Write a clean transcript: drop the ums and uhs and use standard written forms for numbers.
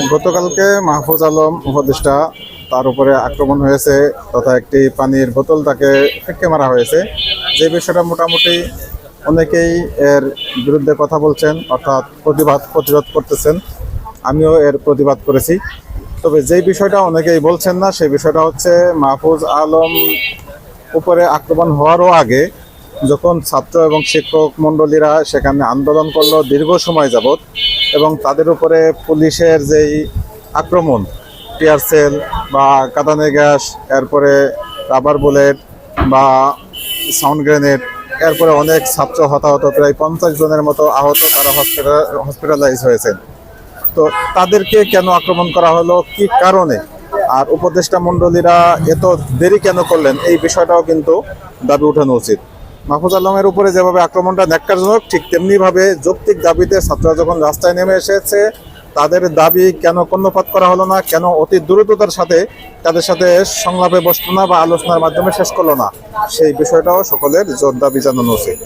গতকালকে মাহফুজ আলম উপদেষ্টা তার উপরে আক্রমণ হয়েছে তথা একটি পানির বোতল তাকে ফেঁকে মারা হয়েছে। যে বিষয়টা মোটামুটি অনেকেই এর বিরুদ্ধে কথা বলছেন, অর্থাৎ প্রতিরোধ করতেছেন। আমিও এর প্রতিবাদ করেছি। তবে যেই বিষয়টা অনেকেই বলছেন না, সেই বিষয়টা হচ্ছে মাহফুজ আলম উপরে আক্রমণ হওয়ারও আগে যখন ছাত্র এবং শিক্ষক মণ্ডলীরা সেখানে আন্দোলন করলো দীর্ঘ সময় যাবৎ, এবং তাদের উপরে পুলিশের যেই আক্রমণ, টিয়ার সেল বা কাঁদানে গ্যাস, এরপরে রাবার বুলেট বা সাউন্ড গ্রেনেড, এরপরে অনেক ছাত্র হতাহত, প্রায় 50 জনের মতো আহত, তারা হসপিটালাইজ হয়েছেন। তো তাদেরকে কেন আক্রমণ করা হলো, কি কারণে, আর উপদেষ্টা মণ্ডলীরা এত দেরি কেন করলেন, এই বিষয়টাও কিন্তু দাবি উঠানো উচিত। মাহফুজ আলমের উপরে যেভাবে আক্রমণটা ন্যাক্কারজনক, ঠিক তেমনিভাবে যৌক্তিক দাবিতে ছাত্ররা যখন রাস্তায় নেমে এসেছে, তাদের দাবি কেন কর্ণপাত করা হলো না, কেন অতি দ্রুততার সাথে তাদের সাথে সংলাপে বসলো না বা আলোচনার মাধ্যমে শেষ করলো না, সেই বিষয়টাও সকলের জোর দাবি জানানো উচিত।